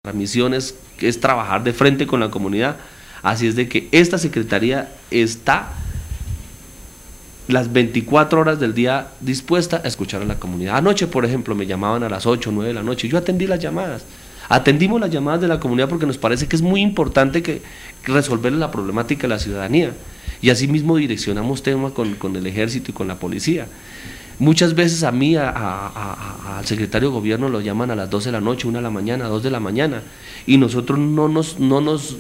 Nuestra misión es trabajar de frente con la comunidad, así es de que esta secretaría está las 24 horas del día dispuesta a escuchar a la comunidad. Anoche, por ejemplo, me llamaban a las 8 o 9 de la noche, yo atendí las llamadas, atendimos las llamadas de la comunidad porque nos parece que es muy importante que resolver la problemática de la ciudadanía, y asimismo direccionamos temas con el ejército y con la policía. Muchas veces a mí, al secretario de gobierno lo llaman a las 12 de la noche, 1 de la mañana, 2 de la mañana, y nosotros no nos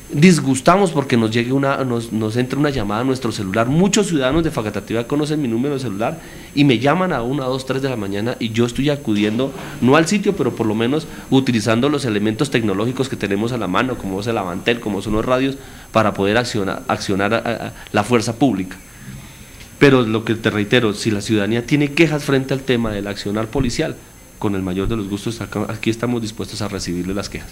disgustamos porque nos entra una llamada a nuestro celular. Muchos ciudadanos de Facatativá conocen mi número de celular y me llaman a 1, 2, 3 de la mañana y yo estoy acudiendo, no al sitio, pero por lo menos utilizando los elementos tecnológicos que tenemos a la mano, como es el Avantel, como son los radios, para poder accionar a la fuerza pública. Pero lo que te reitero, si la ciudadanía tiene quejas frente al tema del accionar policial, con el mayor de los gustos, aquí estamos dispuestos a recibirle las quejas.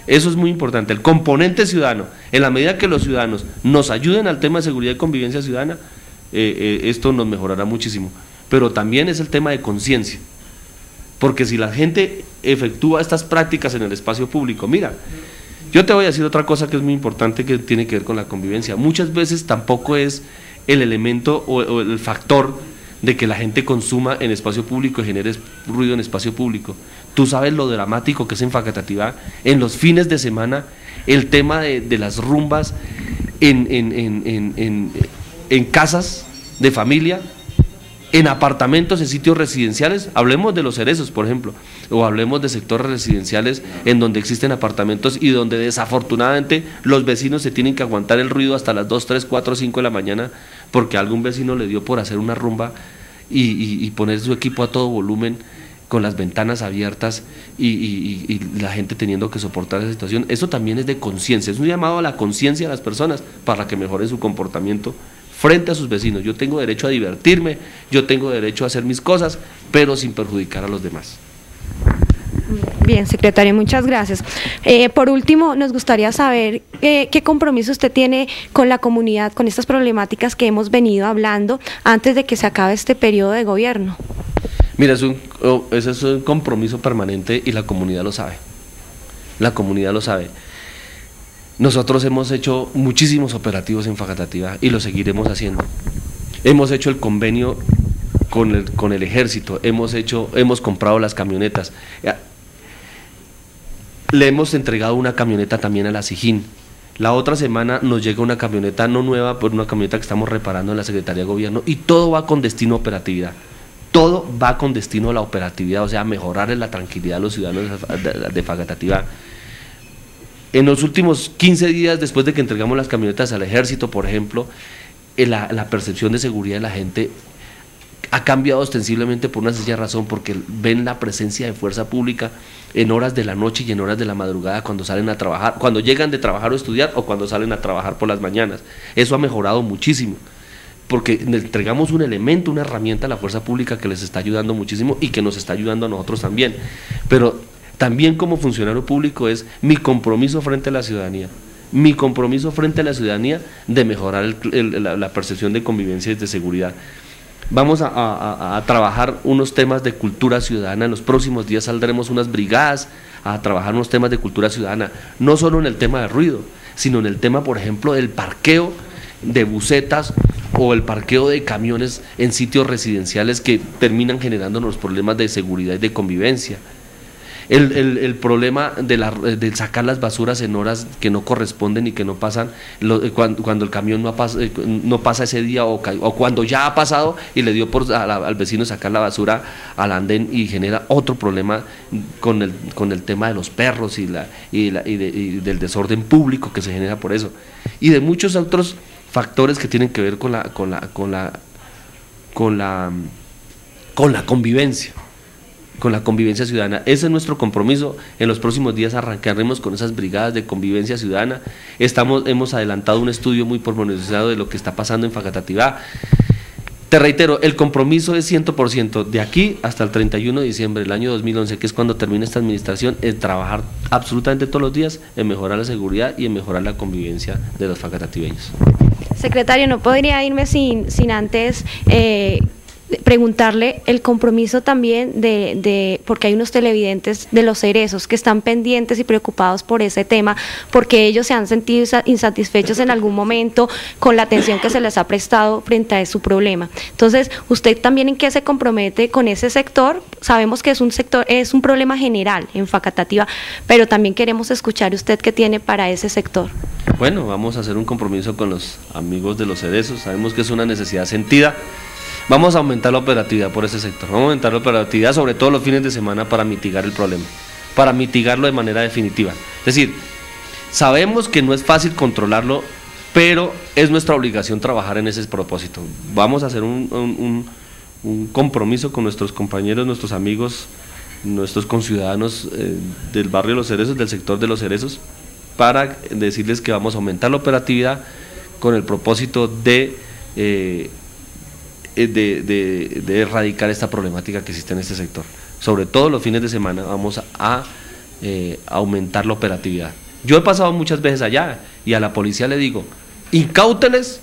Eso es muy importante, el componente ciudadano. En la medida que los ciudadanos nos ayuden al tema de seguridad y convivencia ciudadana, esto nos mejorará muchísimo. Pero también es el tema de conciencia, porque si la gente efectúa estas prácticas en el espacio público, mira, yo te voy a decir otra cosa que es muy importante, que tiene que ver con la convivencia. Muchas veces tampoco es el elemento o el factor de que la gente consuma en espacio público y genere ruido en espacio público. Tú sabes lo dramático que es en Facatativá, en los fines de semana, el tema de las rumbas en casas de familia, en apartamentos, en sitios residenciales. Hablemos de Los Cerezos, por ejemplo, o hablemos de sectores residenciales en donde existen apartamentos y donde desafortunadamente los vecinos se tienen que aguantar el ruido hasta las 2, 3, 4, 5 de la mañana porque algún vecino le dio por hacer una rumba y poner su equipo a todo volumen con las ventanas abiertas y la gente teniendo que soportar esa situación. Eso también es de conciencia, es un llamado a la conciencia de las personas para que mejoren su comportamiento frente a sus vecinos. Yo tengo derecho a divertirme, yo tengo derecho a hacer mis cosas, pero sin perjudicar a los demás. Bien, secretario, muchas gracias. Por último, nos gustaría saber qué compromiso usted tiene con la comunidad, con estas problemáticas que hemos venido hablando antes de que se acabe este periodo de gobierno. Mira, ese es un compromiso permanente y la comunidad lo sabe. La comunidad lo sabe. Nosotros hemos hecho muchísimos operativos en Facatativá y lo seguiremos haciendo. Hemos hecho el convenio con el ejército, hemos comprado las camionetas. Le hemos entregado una camioneta también a la SIJIN. La otra semana nos llega una camioneta no nueva, pero una camioneta que estamos reparando en la Secretaría de Gobierno, y todo va con destino a operatividad. Todo va con destino a la operatividad, o sea, a mejorar la tranquilidad de los ciudadanos de Facatativá. En los últimos 15 días, después de que entregamos las camionetas al ejército, por ejemplo, la percepción de seguridad de la gente ha cambiado ostensiblemente por una sencilla razón, porque ven la presencia de fuerza pública en horas de la noche y en horas de la madrugada cuando salen a trabajar, cuando llegan de trabajar o estudiar o cuando salen a trabajar por las mañanas. Eso ha mejorado muchísimo, porque le entregamos un elemento, una herramienta a la fuerza pública que les está ayudando muchísimo y que nos está ayudando a nosotros también. Pero también como funcionario público es mi compromiso frente a la ciudadanía, mi compromiso frente a la ciudadanía de mejorar la percepción de convivencia y de seguridad. Vamos a trabajar unos temas de cultura ciudadana. En los próximos días saldremos unas brigadas a trabajar unos temas de cultura ciudadana, no solo en el tema de ruido, sino en el tema, por ejemplo, del parqueo de busetas o el parqueo de camiones en sitios residenciales que terminan generándonos problemas de seguridad y de convivencia. El problema de sacar las basuras en horas que no corresponden y que no pasan, cuando el camión no pasa ese día o cuando ya ha pasado y le dio al vecino sacar la basura al andén y genera otro problema con el tema de los perros y del desorden público que se genera por eso. Y de muchos otros factores que tienen que ver con la convivencia. Con la convivencia ciudadana. Ese es nuestro compromiso. En los próximos días arrancaremos con esas brigadas de convivencia ciudadana. Hemos adelantado un estudio muy pormenorizado de lo que está pasando en Facatativá. Te reitero, el compromiso es 100%, de aquí hasta el 31 de diciembre del año 2011, que es cuando termina esta administración, en trabajar absolutamente todos los días en mejorar la seguridad y en mejorar la convivencia de los facatativeños. Secretario, no podría irme sin antes preguntarle el compromiso también porque hay unos televidentes de Los Cerezos que están pendientes y preocupados por ese tema, porque ellos se han sentido insatisfechos en algún momento con la atención que se les ha prestado frente a su problema. Entonces, ¿usted también en qué se compromete con ese sector? Sabemos que es un problema general en Facatativá, pero también queremos escuchar usted qué tiene para ese sector. Bueno, vamos a hacer un compromiso con los amigos de Los Cerezos, sabemos que es una necesidad sentida. Vamos a aumentar la operatividad por ese sector, vamos a aumentar la operatividad sobre todo los fines de semana para mitigar el problema, para mitigarlo de manera definitiva. Es decir, sabemos que no es fácil controlarlo, pero es nuestra obligación trabajar en ese propósito. Vamos a hacer un compromiso con nuestros compañeros, nuestros amigos, nuestros conciudadanos del barrio Los Cerezos, del sector de Los Cerezos, para decirles que vamos a aumentar la operatividad con el propósito de erradicar esta problemática que existe en este sector. Sobre todo los fines de semana vamos a aumentar la operatividad. Yo he pasado muchas veces allá y a la policía le digo, incáuteles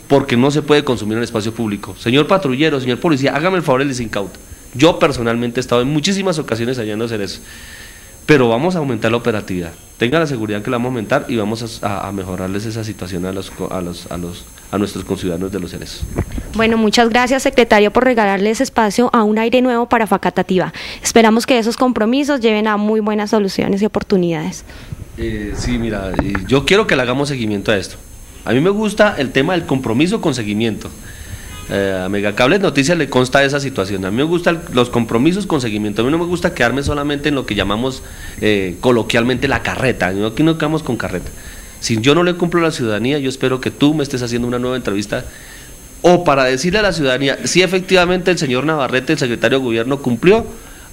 porque no se puede consumir en el espacio público. Señor patrullero, señor policía, hágame el favor y les incauta. Yo personalmente he estado en muchísimas ocasiones allá en Los Cerezos, pero vamos a aumentar la operatividad. Tenga la seguridad que la vamos a aumentar y vamos a mejorarles esa situación a nuestros conciudadanos de Los Cerezos. Bueno, muchas gracias, secretario, por regalarle ese espacio a un aire nuevo para Facatativá. Esperamos que esos compromisos lleven a muy buenas soluciones y oportunidades. Sí, mira, yo quiero que le hagamos seguimiento a esto. A mí me gusta el tema del compromiso con seguimiento. A Megacables Noticias le consta esa situación. A mí me gustan los compromisos con seguimiento. A mí no me gusta quedarme solamente en lo que llamamos coloquialmente la carreta. Aquí no quedamos con carreta. Si yo no le cumplo a la ciudadanía, yo espero que tú me estés haciendo una nueva entrevista o para decirle a la ciudadanía si efectivamente el señor Navarrete, el secretario de Gobierno, cumplió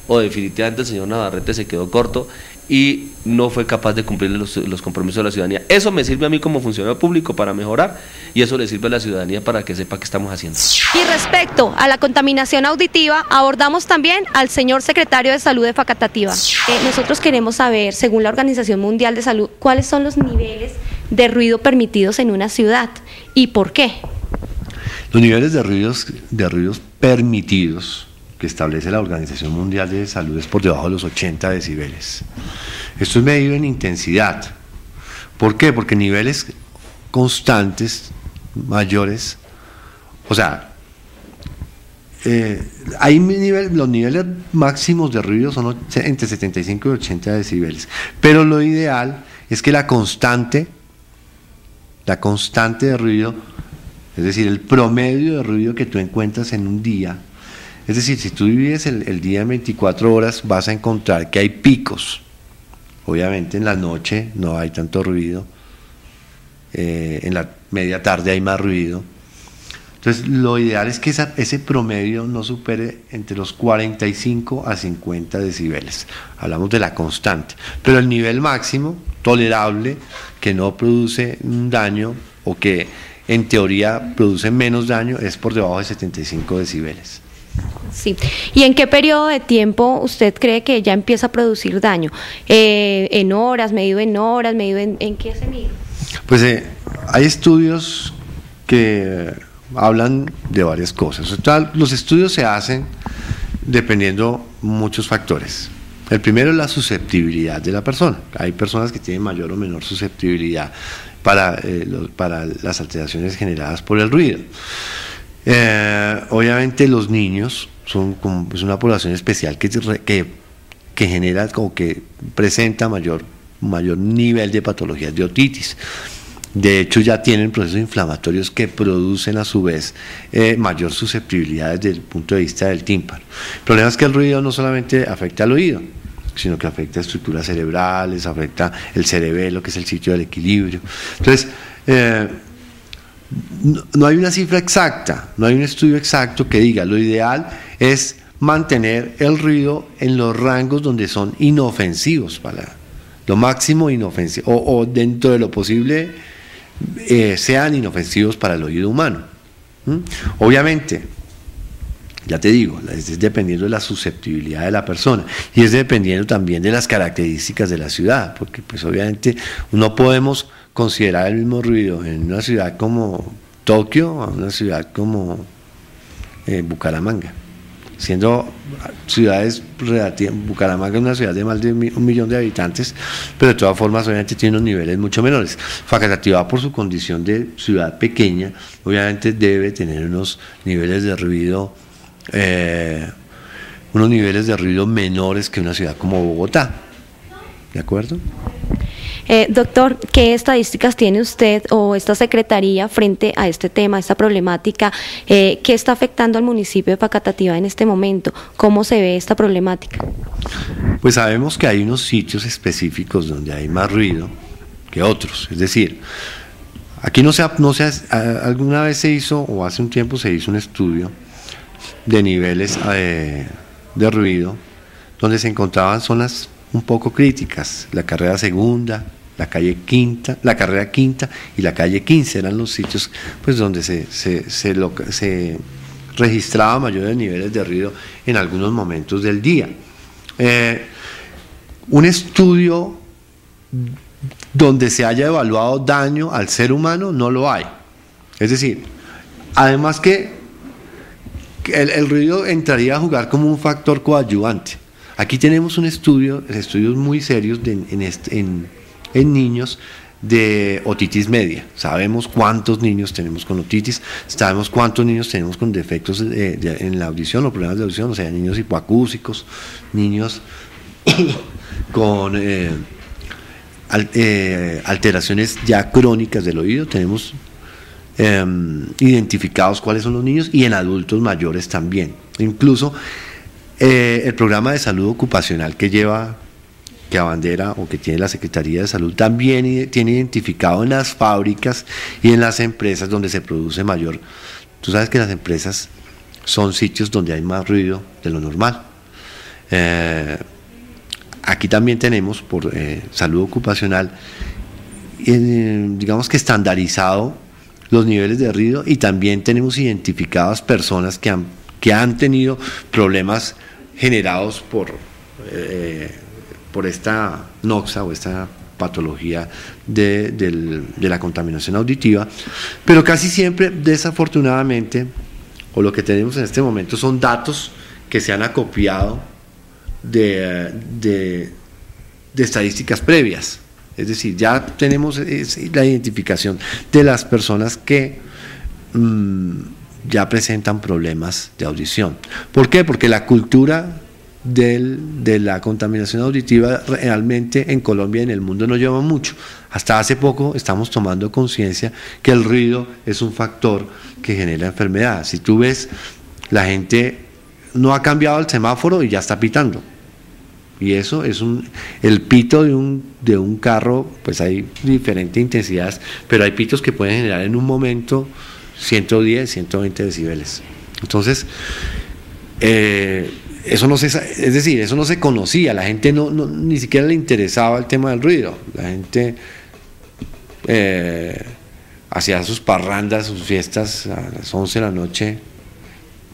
o definitivamente el señor Navarrete se quedó corto y no fue capaz de cumplir los compromisos de la ciudadanía. Eso me sirve a mí como funcionario público para mejorar y eso le sirve a la ciudadanía para que sepa qué estamos haciendo. Y respecto a la contaminación auditiva, abordamos también al señor secretario de Salud de Facatativá. Nosotros queremos saber, según la Organización Mundial de Salud, cuáles son los niveles de ruido permitidos en una ciudad y por qué. Los niveles de ruidos permitidos que establece la Organización Mundial de Salud es por debajo de los 80 decibeles. Esto es medido en intensidad. ¿Por qué? Porque niveles constantes, mayores, o sea, los niveles máximos de ruido son entre 75 y 80 decibeles, pero lo ideal es que la constante de ruido, es decir, el promedio de ruido que tú encuentras en un día, es decir, si tú divides el día en 24 horas, vas a encontrar que hay picos. Obviamente en la noche no hay tanto ruido, en la media tarde hay más ruido. Entonces, lo ideal es que ese promedio no supere entre los 45 a 50 decibeles. Hablamos de la constante. Pero el nivel máximo, tolerable, que no produce un daño o que en teoría produce menos daño, es por debajo de 75 decibeles. Sí. ¿Y en qué periodo de tiempo usted cree que ya empieza a producir daño? ¿En horas, medido en qué se mide? Pues hay estudios que hablan de varias cosas. Los estudios se hacen dependiendo muchos factores. El primero es la susceptibilidad de la persona. Hay personas que tienen mayor o menor susceptibilidad para las alteraciones generadas por el ruido. Obviamente los niños es una población especial que genera o que presenta mayor nivel de patologías de otitis. De hecho ya tienen procesos inflamatorios que producen a su vez mayor susceptibilidad desde el punto de vista del tímpano. El problema es que el ruido no solamente afecta al oído, sino que afecta estructuras cerebrales, afecta el cerebelo, que es el sitio del equilibrio. Entonces, no hay una cifra exacta, no hay un estudio exacto que diga, lo ideal es mantener el ruido en los rangos donde son inofensivos, para lo máximo inofensivo, o dentro de lo posible sean inofensivos para el oído humano. Obviamente, ya te digo, es dependiendo de la susceptibilidad de la persona y es dependiendo también de las características de la ciudad, porque pues obviamente no podemos considerar el mismo ruido en una ciudad como Tokio, a una ciudad como Bucaramanga. Siendo ciudades relativas, Bucaramanga es una ciudad de más de 1 millón de habitantes, pero de todas formas obviamente tiene unos niveles mucho menores. Facatativá, por su condición de ciudad pequeña, obviamente debe tener unos niveles de ruido menores que una ciudad como Bogotá. ¿De acuerdo? Doctor, ¿qué estadísticas tiene usted o esta secretaría frente a este tema, esta problemática? ¿Qué está afectando al municipio de Facatativá en este momento? ¿Cómo se ve esta problemática? Pues sabemos que hay unos sitios específicos donde hay más ruido que otros. Es decir, aquí alguna vez se hizo, o hace un tiempo se hizo un estudio de niveles de ruido, donde se encontraban zonas un poco críticas, la carrera segunda, la carrera quinta y la calle 15 eran los sitios pues donde se registraba mayores niveles de ruido en algunos momentos del día. Un estudio donde se haya evaluado daño al ser humano no lo hay. Es decir, además que el ruido entraría a jugar como un factor coadyuvante. Aquí tenemos estudios muy serios en niños de otitis media. Sabemos cuántos niños tenemos con otitis, sabemos cuántos niños tenemos con defectos en la audición o problemas de audición, o sea, niños hipoacúsicos, niños con alteraciones ya crónicas del oído. Tenemos identificados cuáles son los niños y en adultos mayores también. Incluso el programa de salud ocupacional que abandera o que tiene la Secretaría de Salud también tiene identificado en las fábricas y en las empresas donde se produce mayor. Tú sabes que las empresas son sitios donde hay más ruido de lo normal. Aquí también tenemos por salud ocupacional, digamos que estandarizado los niveles de ruido, y también tenemos identificadas personas que han tenido problemas generados por esta noxa o esta patología de la contaminación auditiva, pero casi siempre, desafortunadamente, o lo que tenemos en este momento son datos que se han acopiado de estadísticas previas. Es decir, ya tenemos la identificación de las personas que ya presentan problemas de audición. ¿Por qué? Porque la cultura de la contaminación auditiva realmente en Colombia y en el mundo no lleva mucho. Hasta hace poco estamos tomando conciencia que el ruido es un factor que genera enfermedad. Si tú ves, la gente no ha cambiado el semáforo y ya está pitando. Y eso es el pito de un carro, pues hay diferentes intensidades, pero hay pitos que pueden generar en un momento 110, 120 decibeles. Entonces, eso no se conocía, la gente ni siquiera le interesaba el tema del ruido. La gente hacía sus parrandas, sus fiestas a las 11 de la noche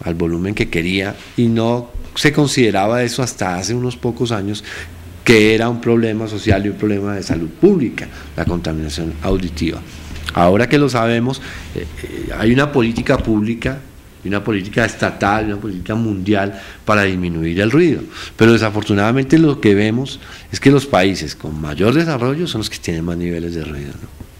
al volumen que quería, y no se consideraba eso hasta hace unos pocos años, que era un problema social y un problema de salud pública, la contaminación auditiva. Ahora que lo sabemos, hay una política pública, una política estatal, una política mundial para disminuir el ruido, pero desafortunadamente lo que vemos es que los países con mayor desarrollo son los que tienen más niveles de ruido, ¿no?